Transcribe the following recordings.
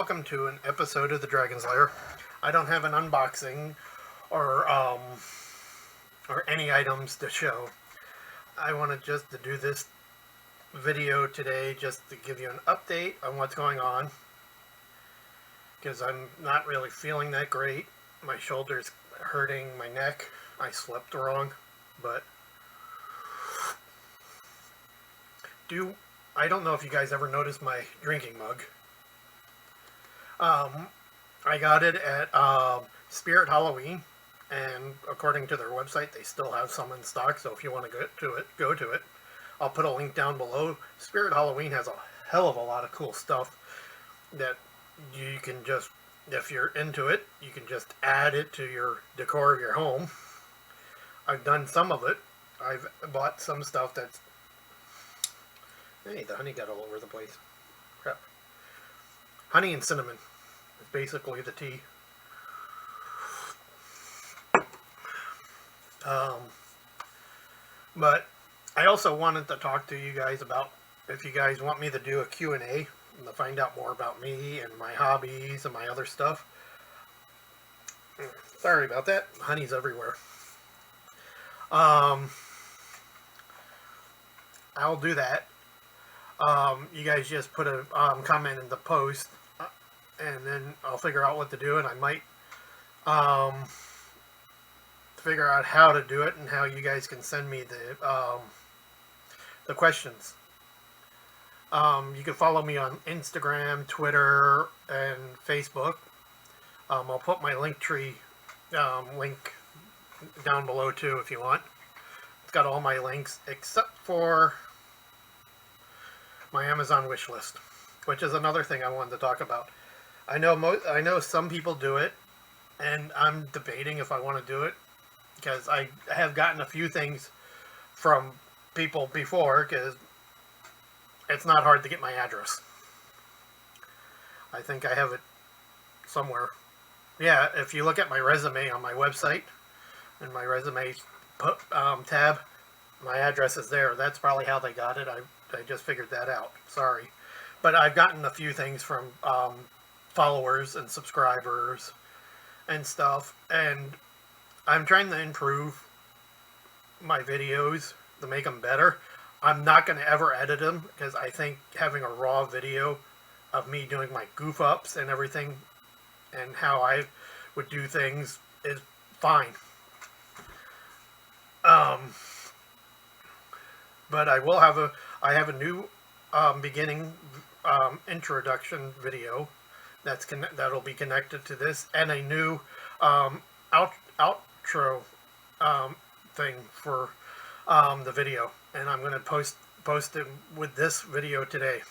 welcome to an episode of the Dragon's Lair. I don't have an unboxing or any items to show. I wanted just to do this video today just to give you an update on what's going on, because I'm not really feeling that great. My shoulder's hurting, my neck. I slept wrong, but I don't know if you guys ever noticed my drinking mug. I got it at Spirit Halloween, and according to their website, they still have some in stock, so if you want to go to it. I'll put a link down below. Spirit Halloween has a hell of a lot of cool stuff that you can just, if you're into it, you can just add it to your decor of your home. I've done some of it. I've bought some stuff that's... Hey, the honey got all over the place. Crap. Honey and cinnamon is basically the tea. But I also wanted to talk to you guys about if you guys want me to do a Q&A and to find out more about me and my hobbies and my other stuff. Sorry about that. Honey's everywhere. I'll do that. You guys just put a comment in the post, and then I'll figure out what to do, and I might figure out how to do it and how you guys can send me the questions. You can follow me on Instagram, Twitter, and Facebook. I'll put my Linktree link down below too if you want. It's got all my links except for my Amazon wish list, which is another thing I wanted to talk about. I know some people do it, and I'm debating if I want to do it, because I have gotten a few things from people before, because it's not hard to get my address. I think I have it somewhere. Yeah, if you look at my resume on my website, in my resume tab, my address is there. That's probably how they got it. I just figured that out. Sorry. But I've gotten a few things from followers and subscribers and stuff. And I'm trying to improve my videos to make them better. I'm not going to ever edit them, because I think having a raw video of me doing my goof ups and everything and how I would do things is fine. But I have a new beginning introduction video that'll be connected to this, and a new outro thing for the video, and I'm going to post it with this video today.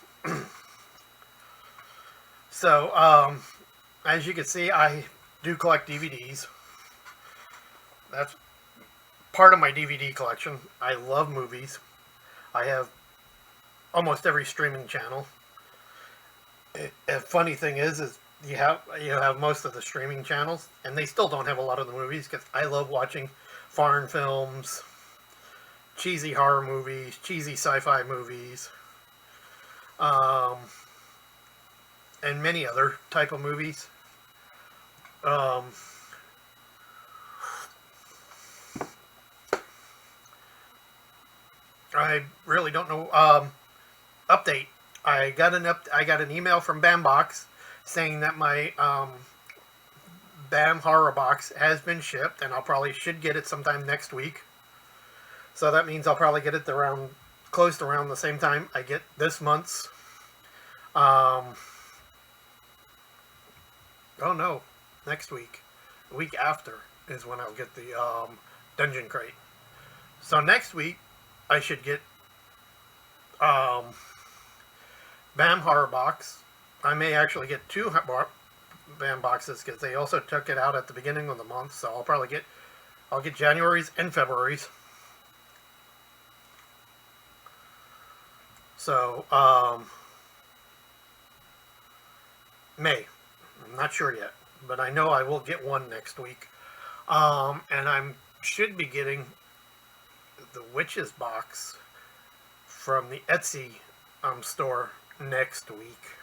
So as you can see, I do collect DVDs. That's part of my DVD collection. I love movies. I have almost every streaming channel. A funny thing is you have most of the streaming channels, and they still don't have a lot of the movies, because I love watching foreign films, cheesy horror movies, cheesy sci-fi movies, and many other type of movies. I really don't know. Update. I got an email from BamBox saying that my Bam Horror Box has been shipped, and should get it sometime next week. So that means I'll probably get it close to around the same time I get this month's. Oh no, next week. The week after is when I'll get the Dungeon Crate. So next week I should get Bam Horror Box. I may actually get 2 Bam boxes, because they also took it out at the beginning of the month, so I'll get January's and February's. So May. I'm not sure yet, but I know I will get one next week. And I should be getting the Witches box from the Etsy store next week.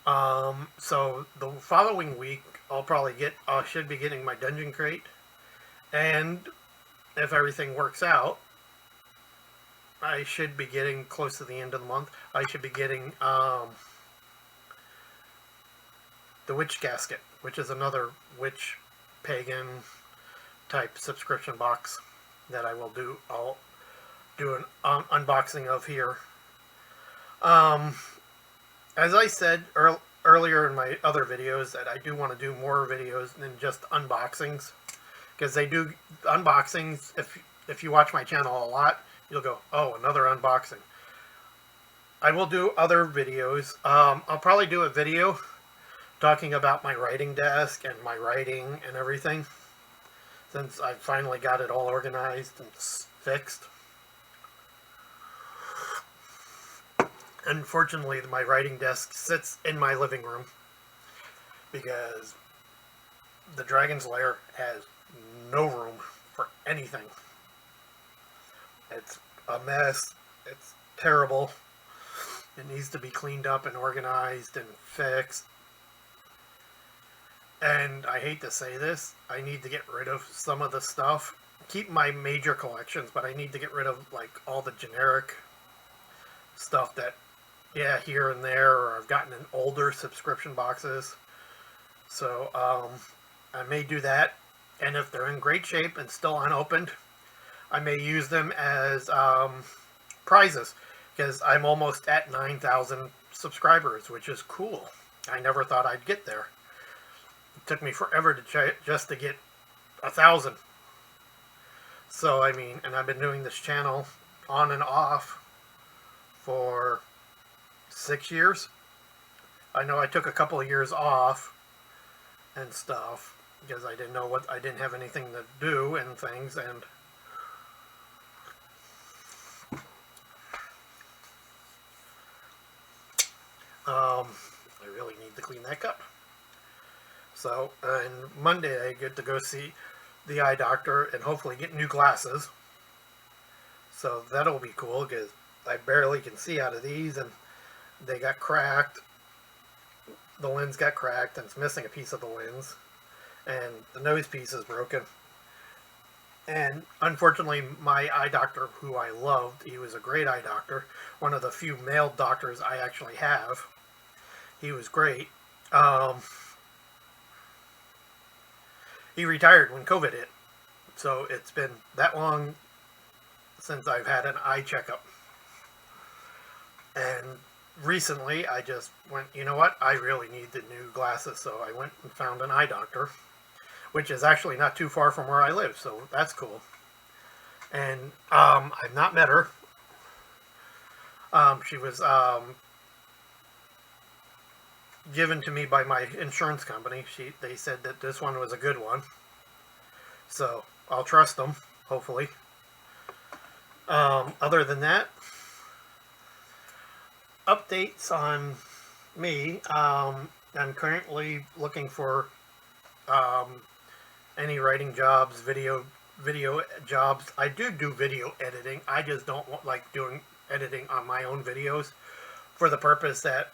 So the following week, I should be getting my dungeon crate, and if everything works out, I should be getting close to the end of the month. I should be getting the Witch Casket, which is another witch pagan type subscription box that I will do. I'll do an unboxing of here. As I said earlier in my other videos, that I do want to do more videos than just unboxings, because they do unboxings. If you watch my channel a lot, you'll go, oh, another unboxing. I will do other videos. I'll probably do a video talking about my writing desk and my writing and everything, since I finally got it all organized and fixed. Unfortunately, my writing desk sits in my living room because the Dragon's Lair has no room for anything. It's a mess. It's terrible. It needs to be cleaned up and organized and fixed. And I hate to say this, I need to get rid of some of the stuff. Keep my major collections, but I need to get rid of like all the generic stuff that, yeah, here and there, or I've gotten in older subscription boxes. So I may do that, and if they're in great shape and still unopened, I may use them as prizes, because I'm almost at 9,000 subscribers, which is cool. I never thought I'd get there. It took me forever to just to get 1,000. So, I mean, and I've been doing this channel on and off for 6 years. I know I took a couple of years off and stuff because I didn't have anything to do and things, and I really need to clean that cup. So, on Monday I get to go see the eye doctor and hopefully get new glasses. So that'll be cool, because I barely can see out of these, and they got cracked. The lens got cracked, and it's missing a piece of the lens, and the nose piece is broken. And unfortunately, my eye doctor, who I loved, he was a great eye doctor, one of the few male doctors I actually have. He was great. He retired when COVID hit, so it's been that long since I've had an eye checkup. And recently I just went, you know what, I really need the new glasses, so I went and found an eye doctor, which is actually not too far from where I live, so that's cool. And I've not met her. She was given to me by my insurance company. They said that this one was a good one, so I'll trust them, hopefully. Other than that, updates on me. I'm currently looking for any writing jobs, video jobs. I do video editing. I just don't like doing editing on my own videos, for the purpose that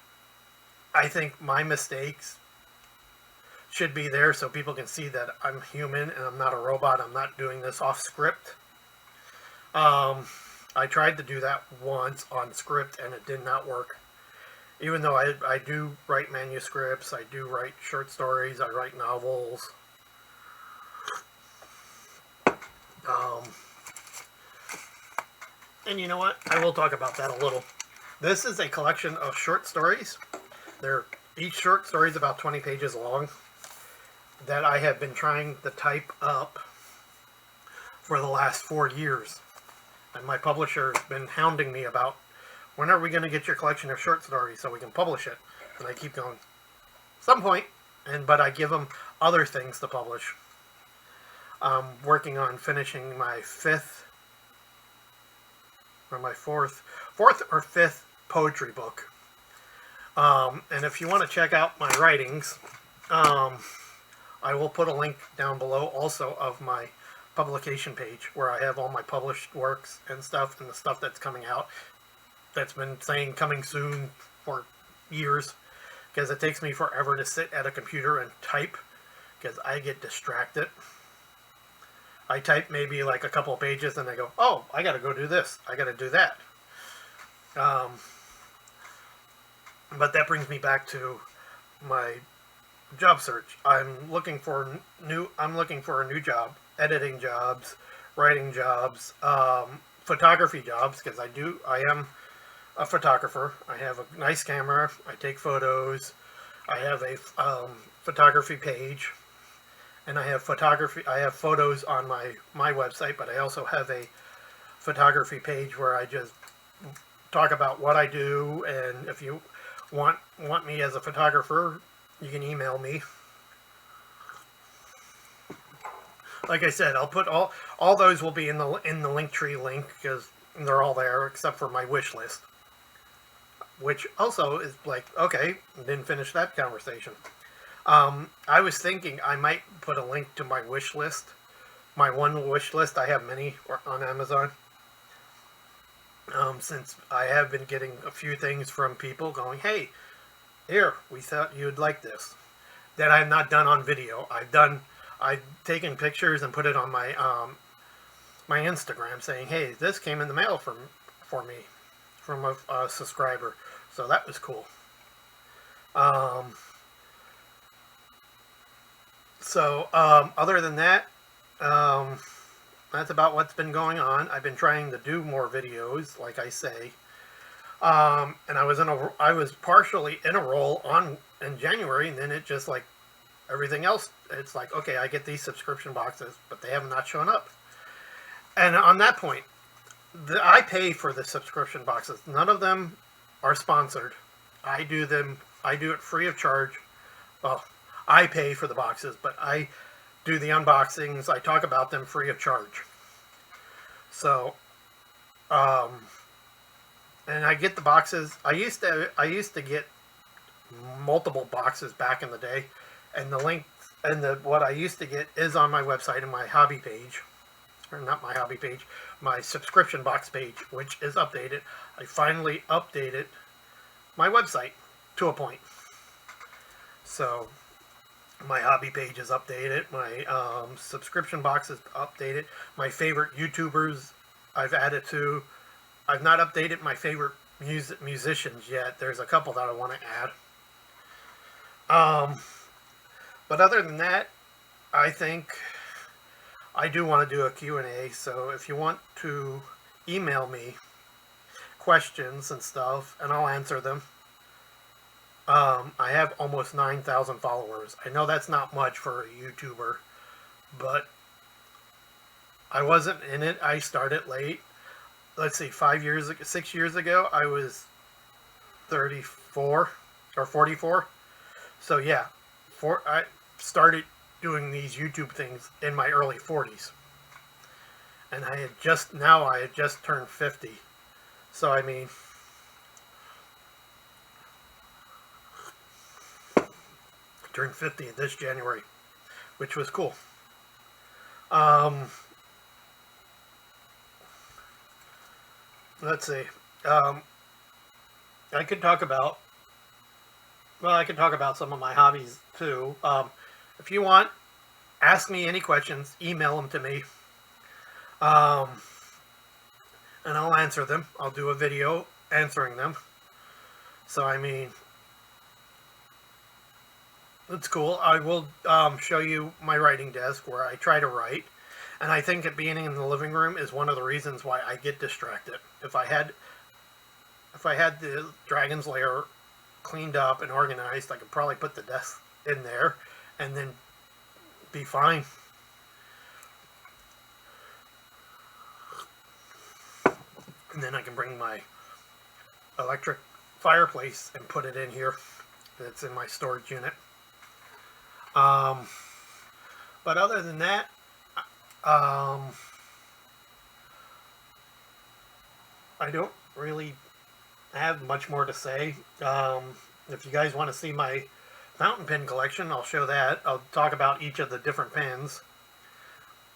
I think my mistakes should be there so people can see that I'm human and I'm not a robot. I'm not doing this off script. I tried to do that once on script and it did not work. Even though I do write manuscripts, I do write short stories, I write novels. And you know what? I will talk about that a little. This is a collection of short stories. Each short story is about 20 pages long, that I have been trying to type up for the last 4 years. And my publisher has been hounding me about, when are we going to get your collection of short stories so we can publish it? And I keep going, some point, but I give them other things to publish. I'm working on finishing my fourth or fifth poetry book. And if you want to check out my writings, I will put a link down below also of my publication page, where I have all my published works and stuff, and the stuff that's coming out that's been saying coming soon for years. because it takes me forever to sit at a computer and type because I get distracted. I type maybe like a couple of pages and I go, oh, I got to go do this. I got to do that. But that brings me back to my job search. I'm looking for a new job, editing jobs, writing jobs, photography jobs, because I am a photographer. I have a nice camera. I take photos. I have a photography page, and I have photos on my website, but I also have a photography page where I just talk about what I do, and if you want me as a photographer, you can email me. Like I said, I'll put all those will be in the Linktree link because they're all there except for my wish list, which also is like, okay, didn't finish that conversation. I was thinking I might put a link to my wish list, my one wish list. I have many on Amazon. Since I have been getting a few things from people going, hey, here, we thought you'd like this, that I have not done on video. I've taken pictures and put it on my my Instagram saying, hey, this came in the mail for me from a subscriber. So that was cool. Other than that, that's about what's been going on. I've been trying to do more videos, like I say. And I was partially in a role in January, and then it just like everything else, it's like, okay, I get these subscription boxes, but they have not shown up. And on that point, I pay for the subscription boxes. None of them are sponsored. I do it free of charge. Well, I pay for the boxes, but I do the unboxings. I talk about them free of charge. So, and I get the boxes. I used to get multiple boxes back in the day, and the link and what I used to get is on my website and my hobby page, or not my hobby page, my subscription box page, which is updated. I finally updated my website to a point. So my hobby page is updated. My subscription box is updated. My favorite YouTubers I've added to. I've not updated my favorite musicians yet. There's a couple that I want to add. But other than that, I think I do want to do a Q&A. So if you want to email me questions and stuff, and I'll answer them. I have almost 9,000 followers. I know that's not much for a YouTuber, but I wasn't in it. I started late. Let's see, 6 years ago, I was 34 or 44. So yeah, I started doing these YouTube things in my early 40s. And I had just turned 50. So I mean, turned 50 this January, which was cool. Let's see. I could talk about some of my hobbies too. If you want, ask me any questions, email them to me, and I'll answer them. I'll do a video answering them. So I mean, it's cool. I will show you my writing desk where I try to write. And I think that being in the living room is one of the reasons why I get distracted. If I had the Dragon's Lair cleaned up and organized, I could probably put the desk in there and then be fine. And then I can bring my electric fireplace and put it in here. That's in my storage unit. But other than that, I don't really have much more to say. If you guys want to see my fountain pen collection, I'll show that. I'll talk about each of the different pens.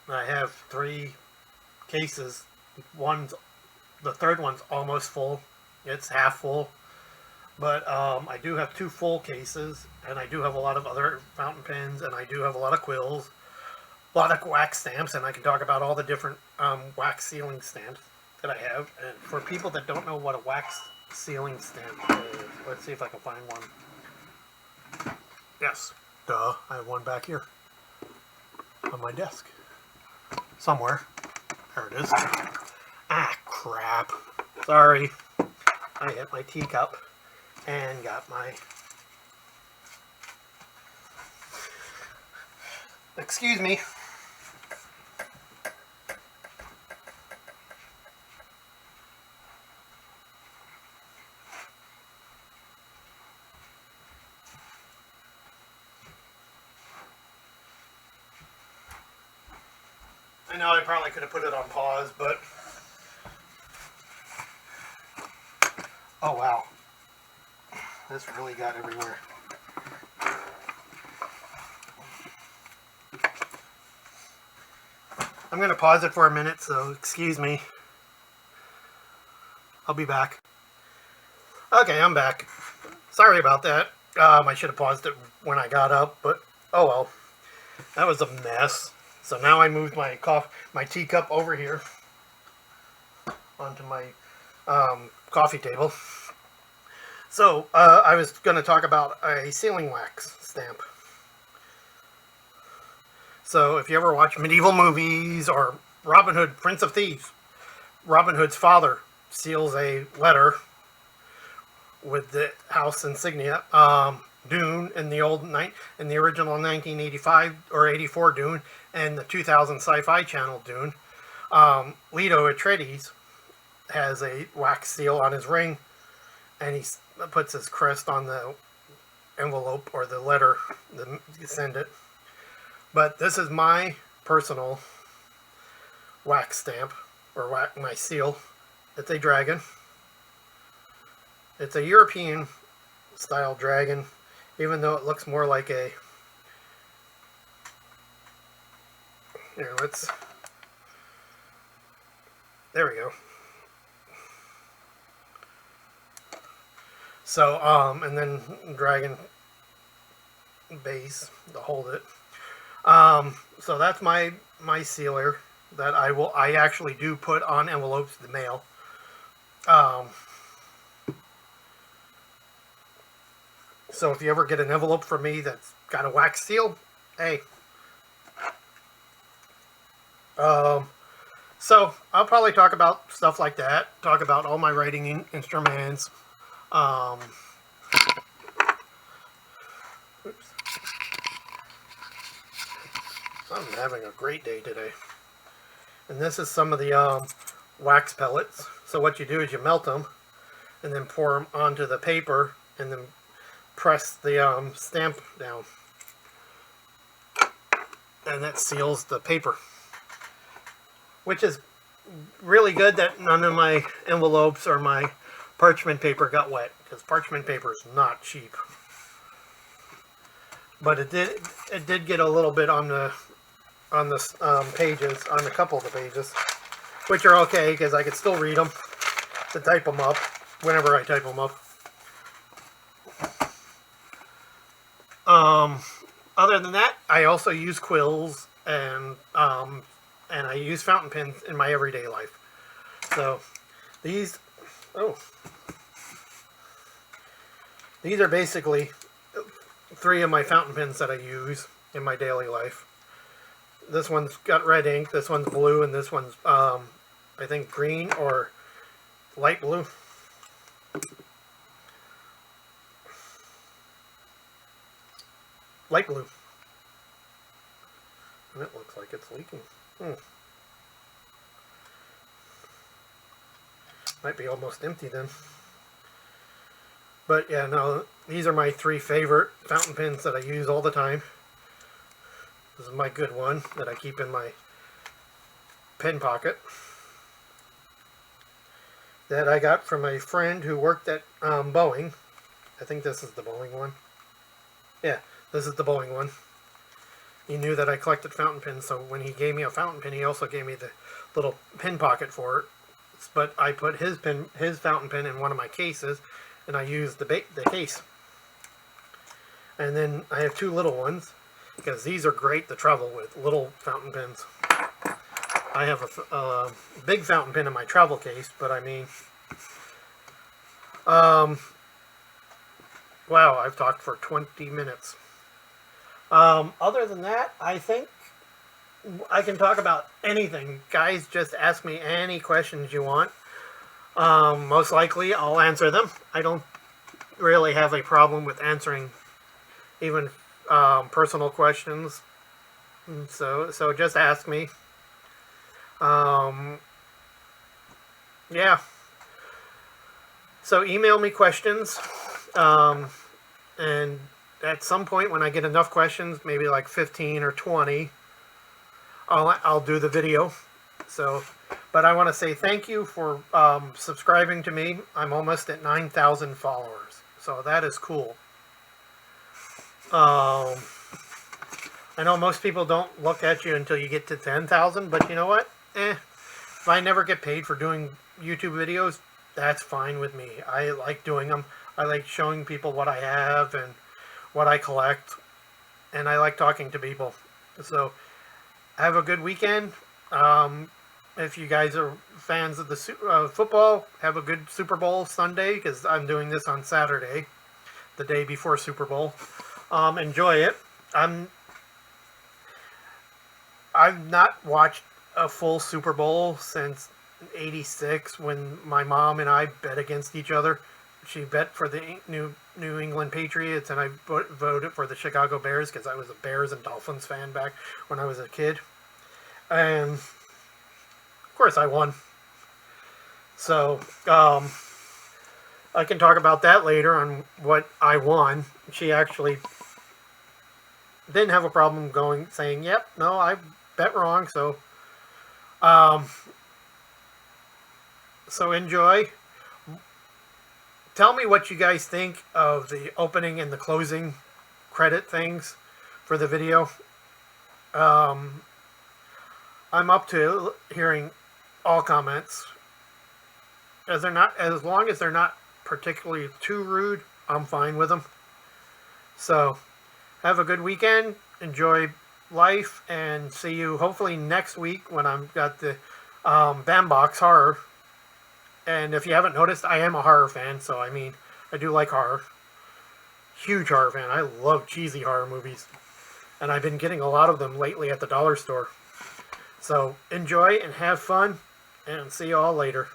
I have 3 cases. The third one's almost full. It's half full. But I do have 2 full cases, and I do have a lot of other fountain pens, and I do have a lot of quills, a lot of wax stamps, and I can talk about all the different wax sealing stamps that I have. And for people that don't know what a wax sealing stamp is, let's see if I can find one. Yes, duh, I have one back here on my desk. Somewhere. There it is. Ah, crap. Sorry. I hit my teacup and got my... Excuse me. I know I probably could have put it on pause, but... Oh, wow. This really got everywhere. I'm going to pause it for a minute, so excuse me. I'll be back. Okay, I'm back. Sorry about that. I should have paused it when I got up, but oh well. That was a mess. So now I moved my teacup over here onto my coffee table. So I was going to talk about a sealing wax stamp. So if you ever watch medieval movies or Robin Hood, Prince of Thieves, Robin Hood's father seals a letter with the house insignia. Dune in the original 1985 or 84 Dune and the 2000 Sci-Fi Channel Dune. Leto Atreides has a wax seal on his ring, and he puts his crest on the envelope or the letter that you send it. But this is my personal wax stamp, or my seal. It's a dragon. It's a European style dragon, even though it looks more like a... Here, there we go. So, and then dragon base to hold it. So that's my sealer that I actually do put on envelopes to the mail. So if you ever get an envelope from me that's got a wax seal, hey. So I'll probably talk about stuff like that. Talk about all my writing instruments. Oops. I'm having a great day today. And this is some of the wax pellets. So what you do is you melt them and then pour them onto the paper and then press the stamp down. And that seals the paper. Which is really good that none of my envelopes or my parchment paper got wet, because parchment paper is not cheap. But it did get a little bit on the pages, on a couple of the pages, which are okay because I could still read them to type them up whenever I type them up. Other than that, I also use quills and I use fountain pens in my everyday life. So these are basically 3 of my fountain pens that I use in my daily life. This one's got red ink, this one's blue, and this one's I think green or light blue. Light blue. And it looks like it's leaking. Might be almost empty then. But yeah, no, these are my 3 favorite fountain pens that I use all the time. This is my good one that I keep in my pen pocket. That I got from a friend who worked at Boeing. I think this is the Boeing one. Yeah, this is the Boeing one. He knew that I collected fountain pens, so when he gave me a fountain pen, he also gave me the little pen pocket for it. But I put his fountain pen in one of my cases, and I use the case. And then I have 2 little ones, because these are great to travel with, little fountain pens. I have a big fountain pen in my travel case, but I mean, wow, I've talked for 20 minutes. Other than that, I think I can talk about anything. Guys, just ask me any questions you want. Most likely, I'll answer them. I don't really have a problem with answering even personal questions. So just ask me. Yeah. So email me questions. And at some point when I get enough questions, maybe like 15 or 20, I'll do the video. So, but I want to say thank you for subscribing to me. I'm almost at 9,000 followers. So that is cool. I know most people don't look at you until you get to 10,000, but you know what? If I never get paid for doing YouTube videos, that's fine with me. I like doing them. I like showing people what I have and what I collect, and I like talking to people. So have a good weekend. If you guys are fans of the football, have a good Super Bowl Sunday, because I'm doing this on Saturday, the day before Super Bowl. Enjoy it. I've not watched a full Super Bowl since '86, when my mom and I bet against each other. She bet for the New England Patriots, and I voted for the Chicago Bears, because I was a Bears and Dolphins fan back when I was a kid. And of course I won. So I can talk about that later on what I won. She actually didn't have a problem saying, yep, no, I bet wrong. So so enjoy. Tell me what you guys think of the opening and the closing credit things for the video. I'm up to hearing all comments. As long as they're not particularly too rude, I'm fine with them. So have a good weekend. Enjoy life, and see you hopefully next week when I've got the Bandbox horror. And if you haven't noticed, I am a horror fan, so I mean, I do like horror. Huge horror fan. I love cheesy horror movies. And I've been getting a lot of them lately at the dollar store. So enjoy and have fun, and see you all later.